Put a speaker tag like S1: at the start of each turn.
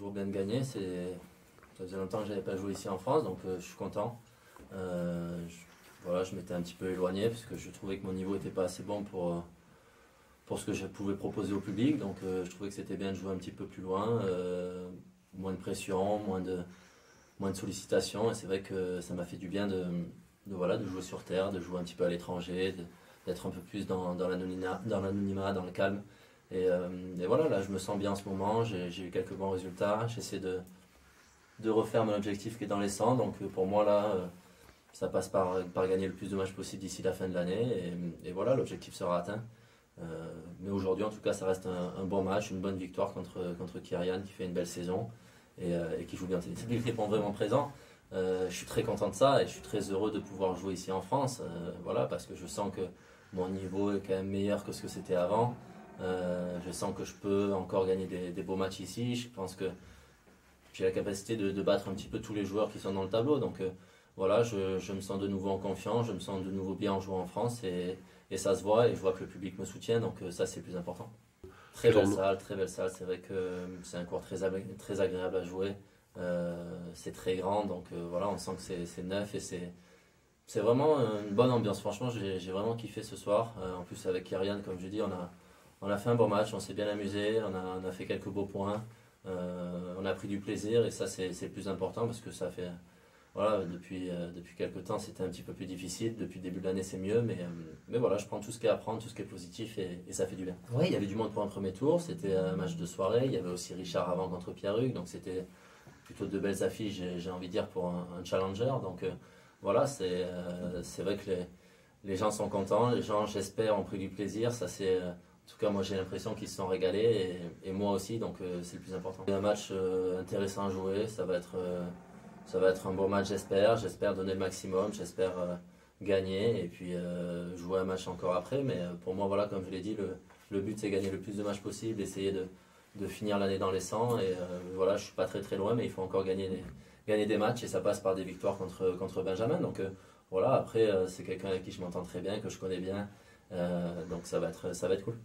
S1: toujours bien de gagner. Ça faisait longtemps que je n'avais pas joué ici en France, donc je suis content. Voilà, je m'étais un petit peu éloigné parce que je trouvais que mon niveau n'était pas assez bon pour ce que je pouvais proposer au public. Donc je trouvais que c'était bien de jouer un petit peu plus loin, moins de pression, moins de sollicitations. Et c'est vrai que ça m'a fait du bien voilà, de jouer sur terre, de jouer un petit peu à l'étranger, d'être un peu plus dans l'anonymat, dans le calme. Et voilà, là je me sens bien en ce moment, j'ai eu quelques bons résultats, j'essaie de refaire mon objectif qui est dans les 100. Donc pour moi là, ça passe par gagner le plus de matchs possible d'ici la fin de l'année. Et voilà, l'objectif sera atteint. Mais aujourd'hui en tout cas ça reste un bon match, une bonne victoire contre Kyrian qui fait une belle saison et qui joue bien. C'est lui qui répond vraiment présent. Je suis très content de ça et je suis très heureux de pouvoir jouer ici en France, voilà, parce que je sens que mon niveau est quand même meilleur que ce que c'était avant. Je sens que je peux encore gagner des beaux matchs ici. Je pense que j'ai la capacité de battre un petit peu tous les joueurs qui sont dans le tableau. Donc voilà, je me sens de nouveau en confiance, je me sens de nouveau bien en jouant en France et ça se voit et je vois que le public me soutient. Donc ça c'est le plus important. Très belle salle, très belle salle. C'est vrai que c'est un court très agréable à jouer. C'est très grand, donc voilà, on sent que c'est neuf et c'est vraiment une bonne ambiance. Franchement, j'ai vraiment kiffé ce soir. En plus, avec Kyrian, comme je dis, on a fait un bon match, on s'est bien amusé, on a fait quelques beaux points, on a pris du plaisir et ça, c'est le plus important parce que ça fait. Voilà, depuis quelques temps, c'était un petit peu plus difficile. Depuis le début de l'année, c'est mieux, mais voilà, je prends tout ce qu'il y a à prendre, tout ce qui est positif et ça fait du bien. Oui, il y avait du monde pour un premier tour, c'était un match de soirée. Il y avait aussi Richard avant contre Pierre-Hugues, donc c'était plutôt de belles affiches, j'ai envie de dire, pour un challenger. Donc voilà, c'est vrai que les gens sont contents, les gens, j'espère, ont pris du plaisir. Ça, en tout cas, moi j'ai l'impression qu'ils se sont régalés et moi aussi, donc c'est le plus important. C'est un match intéressant à jouer, ça va être un bon match, j'espère donner le maximum, j'espère gagner et puis jouer un match encore après. Mais pour moi, voilà, comme je l'ai dit, le but c'est gagner le plus de matchs possible, essayer de finir l'année dans les 100 et voilà, je suis pas très loin mais il faut encore gagner des matchs et ça passe par des victoires contre Benjamin. Donc voilà, après c'est quelqu'un avec qui je m'entends très bien, que je connais bien, donc ça va être cool.